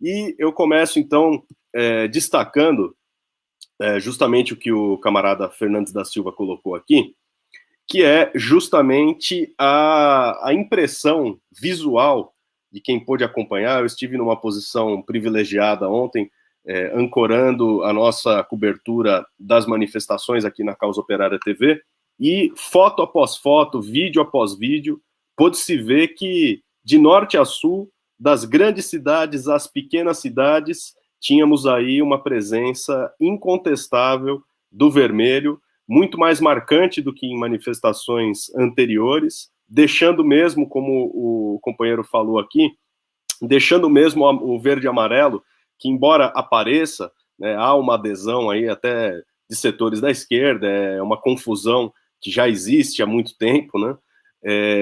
E eu começo, então, destacando justamente o que o camarada Fernandes da Silva colocou aqui, que é justamente a impressão visual de quem pôde acompanhar. Eu estive numa posição privilegiada ontem, ancorando a nossa cobertura das manifestações aqui na Causa Operária TV, e foto após foto, vídeo após vídeo, pôde-se ver que, de norte a sul, das grandes cidades às pequenas cidades, tínhamos aí uma presença incontestável do vermelho, muito mais marcante do que em manifestações anteriores, deixando mesmo, como o companheiro falou aqui, deixando mesmo o verde e amarelo, que embora apareça, né, há uma adesão aí até de setores da esquerda, é uma confusão que já existe há muito tempo, né?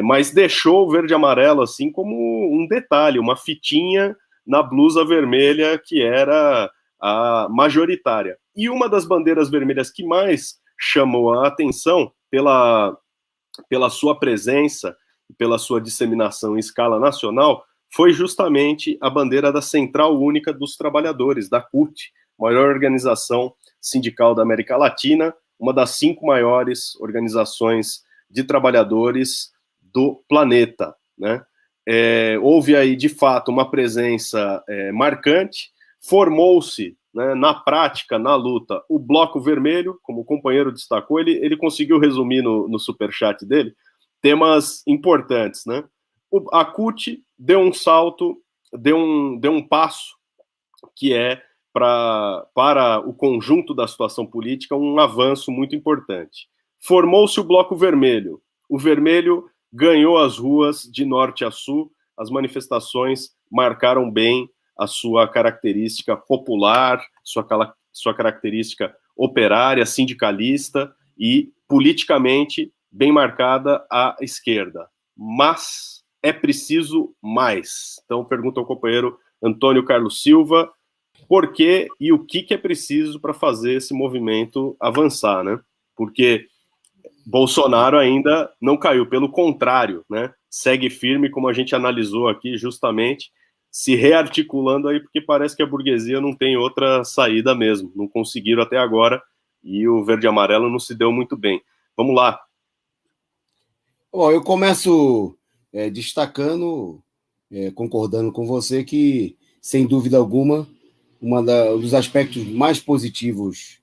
Mas deixou o verde e amarelo assim como um detalhe, uma fitinha na blusa vermelha que era a majoritária. E uma das bandeiras vermelhas que mais chamou a atenção pela sua presença e pela sua disseminação em escala nacional foi justamente a bandeira da Central Única dos Trabalhadores, da CUT, maior organização sindical da América Latina, uma das 5 maiores organizações de trabalhadores do planeta, né? Houve aí, de fato, uma presença marcante, formou-se, né, na prática, na luta, o Bloco Vermelho, como o companheiro destacou, ele conseguiu resumir no superchat dele temas importantes, né? A CUT deu um salto, deu um passo que para o conjunto da situação política, um avanço muito importante. Formou-se o Bloco Vermelho. O vermelho ganhou as ruas de norte a sul, as manifestações marcaram bem a sua característica popular, sua característica operária, sindicalista e politicamente bem marcada à esquerda. Mas é preciso mais. Então, pergunta ao companheiro Antônio Carlos Silva, por que e o que é preciso para fazer esse movimento avançar, né? Porque Bolsonaro ainda não caiu, pelo contrário, né? Segue firme, como a gente analisou aqui, justamente, se rearticulando aí, porque parece que a burguesia não tem outra saída mesmo, não conseguiram até agora, e o verde e amarelo não se deu muito bem. Vamos lá. Bom, eu começo destacando, concordando com você, que, sem dúvida alguma, um dos aspectos mais positivos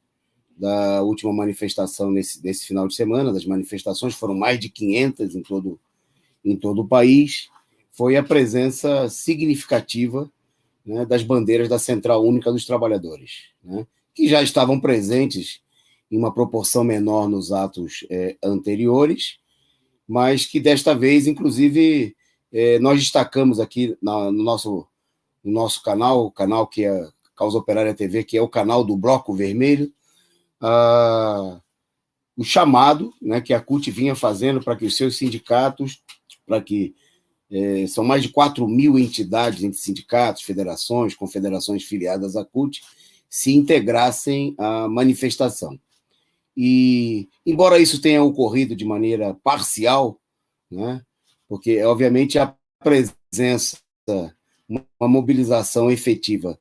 da última manifestação desse final de semana, das manifestações, foram mais de 500 em todo o país, foi a presença significativa, né, das bandeiras da Central Única dos Trabalhadores, né, que já estavam presentes em uma proporção menor nos atos anteriores, mas que desta vez, inclusive, nós destacamos aqui no nosso canal, o canal que é Causa Operária TV, que é o canal do Bloco Vermelho, o chamado, né, que a CUT vinha fazendo para que os seus sindicatos, para que são mais de 4.000 entidades entre sindicatos, federações, confederações filiadas à CUT, se integrassem à manifestação. E, embora isso tenha ocorrido de maneira parcial, né, porque, obviamente, a presença, uma mobilização efetiva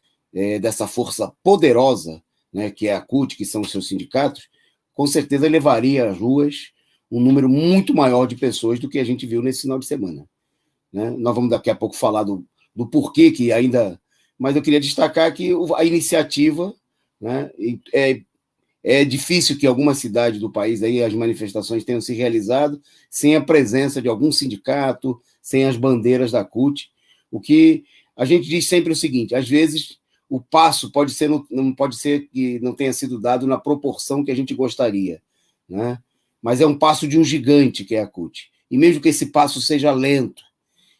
dessa força poderosa, né, que é a CUT, que são os seus sindicatos, com certeza levaria às ruas um número muito maior de pessoas do que a gente viu nesse final de semana, né? Nós vamos daqui a pouco falar do porquê que ainda... Mas eu queria destacar que a iniciativa, né, é difícil que alguma cidade do país aí as manifestações tenham se realizado sem a presença de algum sindicato, sem as bandeiras da CUT. O que a gente diz sempre o seguinte: às vezes o passo não pode ser que não tenha sido dado na proporção que a gente gostaria, né? Mas é um passo de um gigante que é a CUT. E mesmo que esse passo seja lento,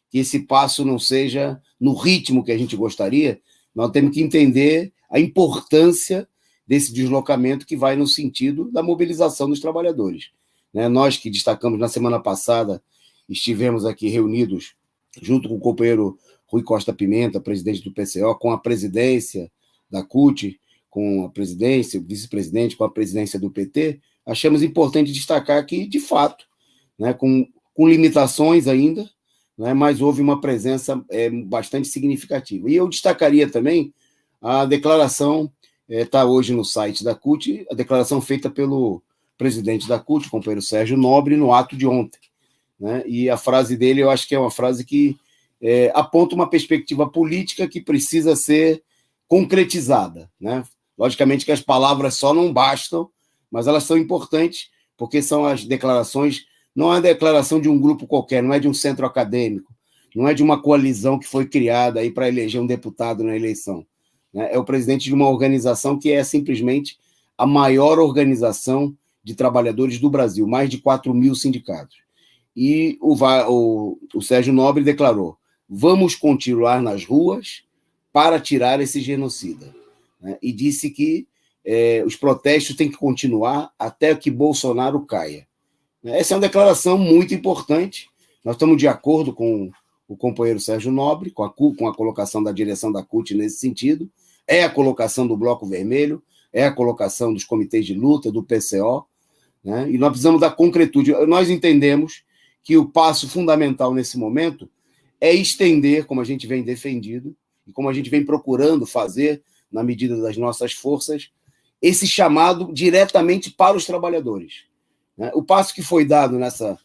que esse passo não seja no ritmo que a gente gostaria, nós temos que entender a importância desse deslocamento que vai no sentido da mobilização dos trabalhadores, né? Nós que destacamos na semana passada, estivemos aqui reunidos junto com o companheiro Rui Costa Pimenta, presidente do PCO, com a presidência da CUT, com a presidência, o vice-presidente, com a presidência do PT, achamos importante destacar que, de fato, né, com limitações ainda, né, mas houve uma presença bastante significativa. E eu destacaria também a declaração, está hoje no site da CUT, a declaração feita pelo presidente da CUT, o companheiro Sérgio Nobre, no ato de ontem. Né? E a frase dele, eu acho que é uma frase que aponta uma perspectiva política que precisa ser concretizada. Né? Logicamente que as palavras só não bastam, mas elas são importantes, porque são as declarações, não é a declaração de um grupo qualquer, não é de um centro acadêmico, não é de uma coalizão que foi criada aí para eleger um deputado na eleição. Né? É o presidente de uma organização que é simplesmente a maior organização de trabalhadores do Brasil, mais de 4.000 sindicatos. E o Sérgio Nobre declarou: vamos continuar nas ruas para tirar esse genocida. Né? E disse que os protestos têm que continuar até que Bolsonaro caia. Essa é uma declaração muito importante. Nós estamos de acordo com o companheiro Sérgio Nobre, com a colocação da direção da CUT nesse sentido. É a colocação do Bloco Vermelho, é a colocação dos comitês de luta, do PCO, né? E nós precisamos da concretude. Nós entendemos que o passo fundamental nesse momento é estender, como a gente vem defendido, e como a gente vem procurando fazer, na medida das nossas forças, esse chamado diretamente para os trabalhadores. O passo que foi dado nessa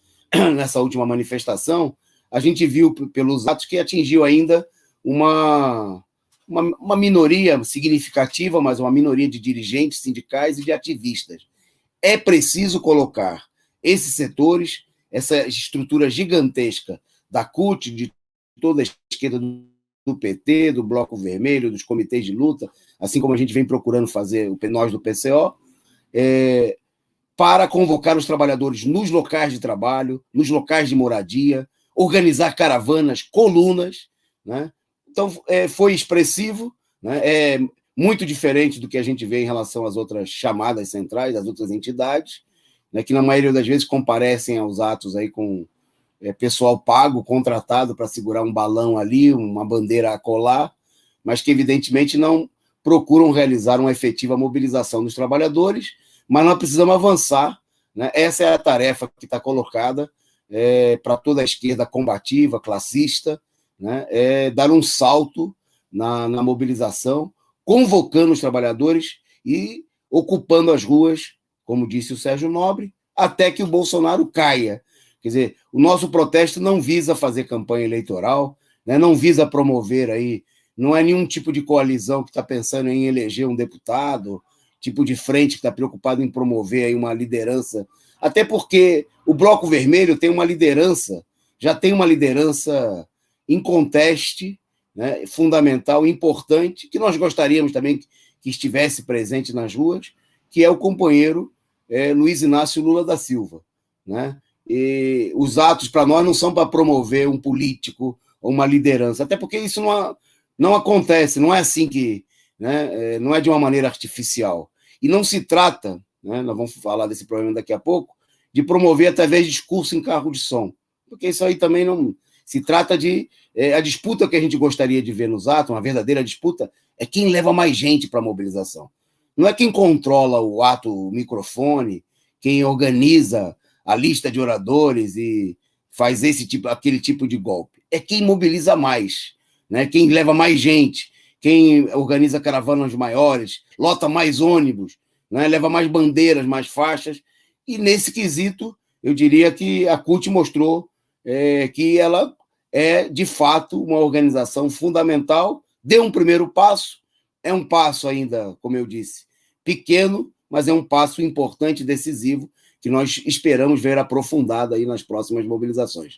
última manifestação, a gente viu pelos atos que atingiu ainda uma minoria significativa, mas uma minoria de dirigentes sindicais e de ativistas. É preciso colocar esses setores, essa estrutura gigantesca da CUT, de toda a esquerda do PT, do Bloco Vermelho, dos comitês de luta, assim como a gente vem procurando fazer, nós do PCO, para convocar os trabalhadores nos locais de trabalho, nos locais de moradia, organizar caravanas, colunas. Né? Então, foi expressivo, né? É muito diferente do que a gente vê em relação às outras chamadas centrais, às outras entidades, né, que na maioria das vezes comparecem aos atos aí com pessoal pago, contratado para segurar um balão ali, uma bandeira a colar, mas que evidentemente não procuram realizar uma efetiva mobilização dos trabalhadores, mas nós precisamos avançar. Né? Essa é a tarefa que está colocada para toda a esquerda combativa, classista, né? Dar um salto na mobilização, convocando os trabalhadores e ocupando as ruas, como disse o Sérgio Nobre, até que o Bolsonaro caia. Quer dizer, o nosso protesto não visa fazer campanha eleitoral, né? Não visa promover aí, não é nenhum tipo de coalizão que está pensando em eleger um deputado, tipo de frente que está preocupado em promover aí uma liderança, até porque o Bloco Vermelho tem uma liderança, já tem uma liderança em conteste, né, fundamental, importante, que nós gostaríamos também que estivesse presente nas ruas, que é o companheiro Luiz Inácio Lula da Silva. Né? E os atos, para nós, não são para promover um político ou uma liderança, até porque isso não acontece, não é assim que... Né, não é de uma maneira artificial. E não se trata, né, nós vamos falar desse problema daqui a pouco, de promover através de discurso em carro de som, porque isso aí também não... Se trata de... a disputa que a gente gostaria de ver nos atos, uma verdadeira disputa, é quem leva mais gente para a mobilização. Não é quem controla o ato, o microfone, quem organiza a lista de oradores e faz aquele tipo de golpe. É quem mobiliza mais, né? Quem leva mais gente, quem organiza caravanas maiores, lota mais ônibus, né? Leva mais bandeiras, mais faixas. E nesse quesito, eu diria que a CUT mostrou que ela é, de fato, uma organização fundamental, deu um primeiro passo, é um passo ainda, como eu disse, pequeno, mas é um passo importante e decisivo que nós esperamos ver aprofundado aí nas próximas mobilizações.